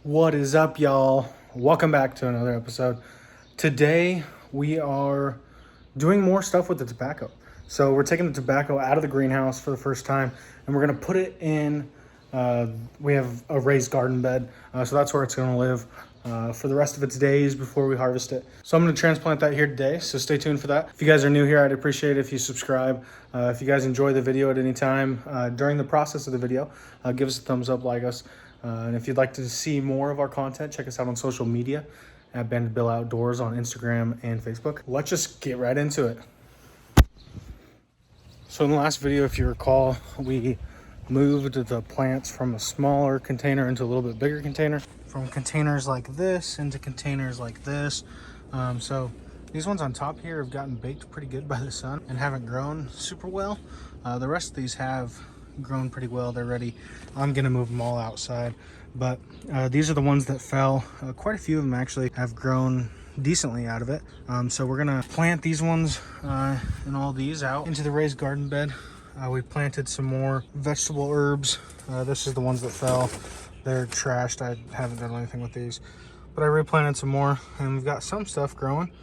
What is up, y'all? Welcome back to another episode. Today we are doing more stuff with the tobacco. So we're taking the tobacco out of the greenhouse for the first time, and we're gonna put it in. We have a raised garden bed, so that's where it's gonna live for the rest of its days before we harvest it. So I'm gonna transplant that here today. So stay tuned for that. If you guys are new here, I'd appreciate it if you subscribe. If you guys enjoy the video at any time during the process of the video, give us a thumbs up, like us. And if you'd like to see more of our content, check us out on social media at Banded Bill Outdoors on Instagram and Facebook. Let's just get right into it. So in the last video, if you recall, we moved the plants from a smaller container into a little bit bigger container, from containers like this into containers like this. So these ones on top here have gotten baked pretty good by the sun and haven't grown super well. The rest of these have grown pretty well. They're ready. I'm gonna move them all outside, but these are the ones that fell. Quite a few of them actually have grown decently out of it. So we're gonna plant these ones and all these out into the raised garden bed. We planted some more vegetable herbs. This is the ones that fell. They're trashed. I haven't done anything with these, but I replanted some more, and we've got some stuff growing.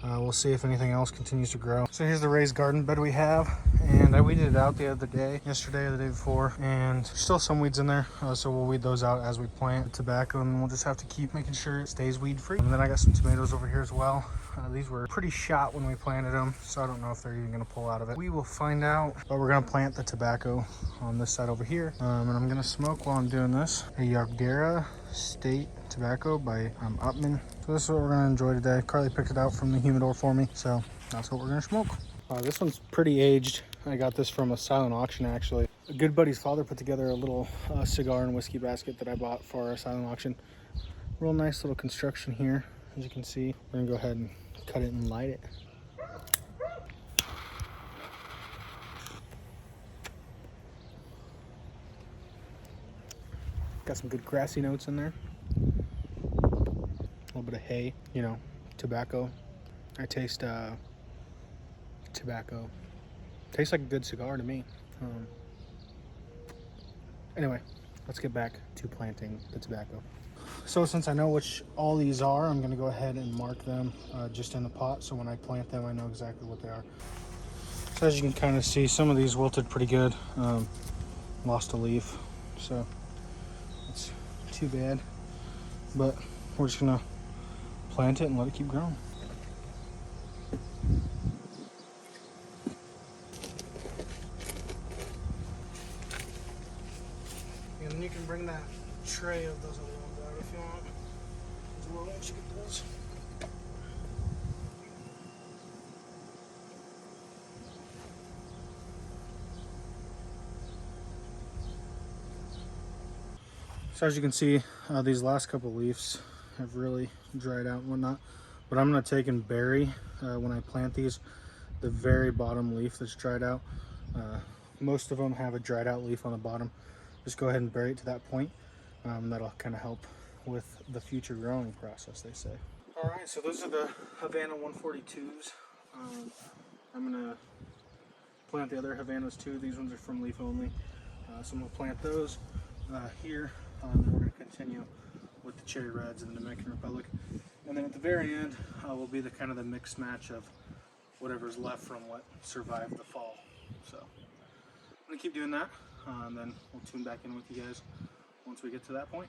We'll see if anything else continues to grow. So here's the raised garden bed we have, and I weeded it out the other day, yesterday or the day before, and there's still some weeds in there, so we'll weed those out as we plant tobacco, and we'll just have to keep making sure it stays weed free. And then I got some tomatoes over here as well. These were pretty shot when we planted them, so I don't know if they're even gonna pull out of it. We will find out, but we're gonna plant the tobacco on this side over here, and I'm gonna smoke while I'm doing this. A Yardera State tobacco by Upman. So this is what we're gonna enjoy today. Carly picked it out from the humidor for me, so that's what we're gonna smoke. This one's pretty aged. I got this from a silent auction actually. A good buddy's father put together a little cigar and whiskey basket that I bought for our silent auction. Real nice little construction here, as you can see. We're gonna go ahead and cut it and light it. Got some good grassy notes in there. A little bit of hay, you know, tobacco. I taste tobacco. Tastes like a good cigar to me. Anyway, let's get back to planting the tobacco. So since I know which all these are, I'm gonna go ahead and mark them just in the pot, so when I plant them I know exactly what they are. So as you can kind of see, some of these wilted pretty good. Lost a leaf, so it's too bad, but we're just gonna plant it and let it keep growing. And then you can bring that tray of those other ones out if you want. As well, once you get those. So as you can see, these last couple leaves have really dried out and whatnot. But I'm going to take and bury, when I plant these, the very bottom leaf that's dried out. Most of them have a dried out leaf on the bottom. Just go ahead and bury it to that point. That'll kind of help with the future growing process, they say. All right, so those are the Havana 142s. I'm going to plant the other Havanas too. These ones are from leaf only. So I'm going to plant those here. And then we're going to continue with the cherry reds in the Dominican Republic. And then at the very end will be the kind of the mixed match of whatever's left from what survived the fall. So I'm going to keep doing that, and then we'll tune back in with you guys once we get to that point.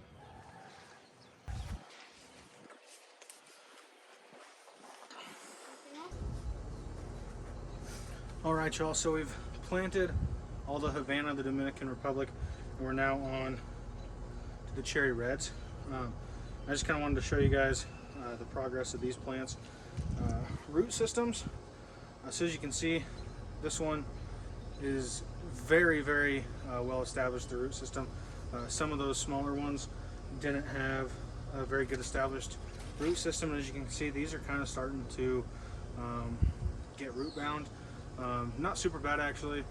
All right, y'all, so we've planted all the Havana of the Dominican Republic, and we're now on to the cherry reds. I just kind of wanted to show you guys the progress of these plants. Root systems, so as you can see, this one is very, very well established, the root system. Some of those smaller ones didn't have a very good established root system, and as you can see, these are kind of starting to get root bound. Not super bad actually,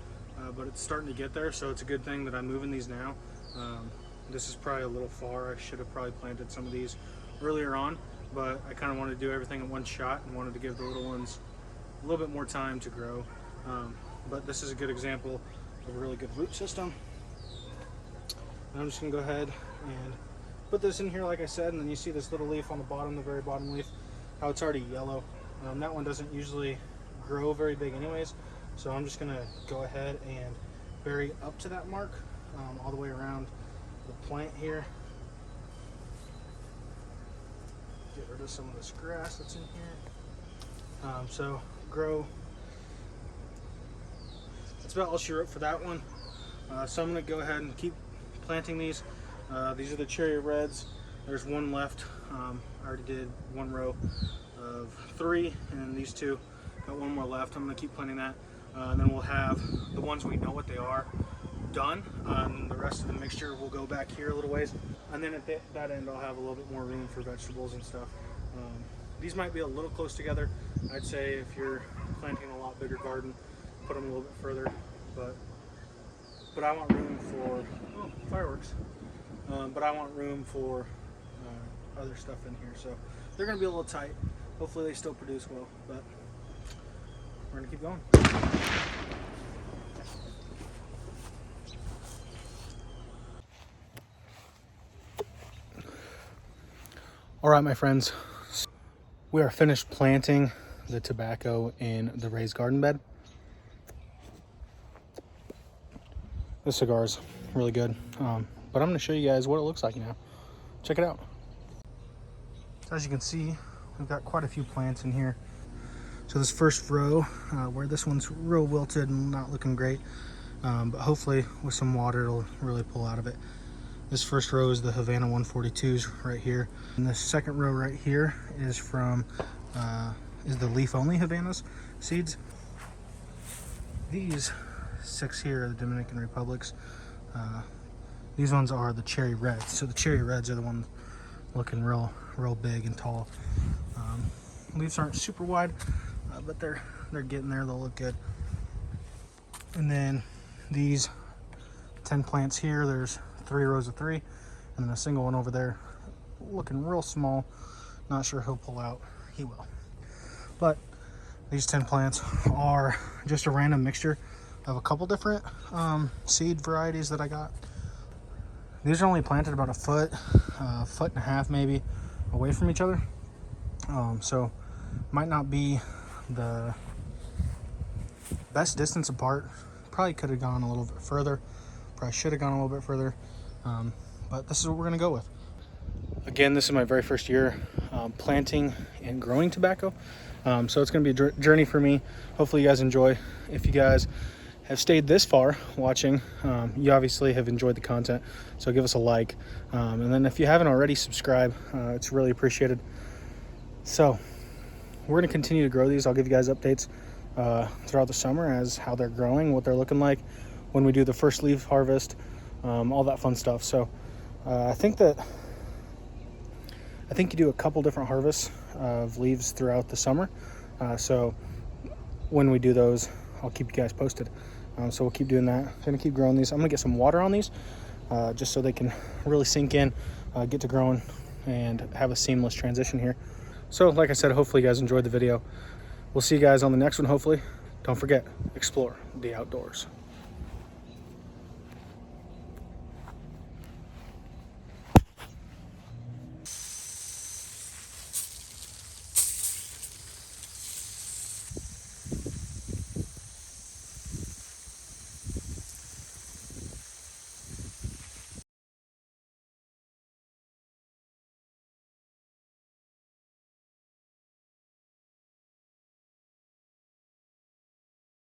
but it's starting to get there, so it's a good thing that I'm moving these now. This is probably a little far. I should have probably planted some of these earlier on, but I kind of wanted to do everything in one shot and wanted to give the little ones a little bit more time to grow. But this is a good example of a really good root system. And I'm just gonna go ahead and put this in here like I said, and then you see this little leaf on the bottom, the very bottom leaf, how it's already yellow. That one doesn't usually grow very big anyways, so I'm just gonna go ahead and bury up to that mark, all the way around the plant here. Get rid of some of this grass that's in here. So grow. That's about all she wrote for that one. So I'm going to go ahead and keep planting these. These are the cherry reds. There's one left. I already did one row of 3, and these 2 got one more left. I'm going to keep planting that. And then we'll have the ones we know what they are done. The rest of the mixture will go back here a little ways. And then at that end I'll have a little bit more room for vegetables and stuff. These might be a little close together. I'd say if you're planting a lot bigger garden, put them a little bit further. But I want room for fireworks. But I want room for other stuff in here, so they're going to be a little tight. Hopefully they still produce well, but we're going to keep going. All right, my friends, we are finished planting the tobacco in the raised garden bed. This cigar is really good, but I'm going to show you guys what it looks like now. Check it out. So as you can see, we've got quite a few plants in here. So this first row, where this one's real wilted and not looking great, but hopefully with some water it'll really pull out of it. This first row is the Havana 142s right here. And the second row right here is from is the leaf only Havanas seeds. These 6 here are the Dominican Republics. These ones are the cherry reds. So the cherry reds are the ones looking real big and tall. Leaves aren't super wide, but they're getting there. They'll look good. And then these 10 plants here, there's 3 rows of 3, and then a single one over there looking real small. Not sure he'll pull out. He will. But these 10 plants are just a random mixture of a couple different seed varieties that I got. These are only planted about a foot and a half maybe away from each other. So might not be the best distance apart. Probably could have gone a little bit further. Probably should have gone a little bit further. But this is what we're gonna go with. Again, this is my very first year planting and growing tobacco. So it's gonna be a journey for me. Hopefully you guys enjoy. If you guys have stayed this far watching, you obviously have enjoyed the content, so give us a like, and then if you haven't already, subscribe. It's really appreciated. So we're going to continue to grow these. I'll give you guys updates throughout the summer as how they're growing, what they're looking like when we do the first leaf harvest, all that fun stuff. So I think you do a couple different harvests of leaves throughout the summer, so when we do those I'll keep you guys posted. So we'll keep doing that. I'm gonna keep growing these. I'm gonna get some water on these just so they can really sink in, get to growing, and have a seamless transition here. So like I said, hopefully you guys enjoyed the video. We'll see you guys on the next one, hopefully. Don't forget, explore the outdoors.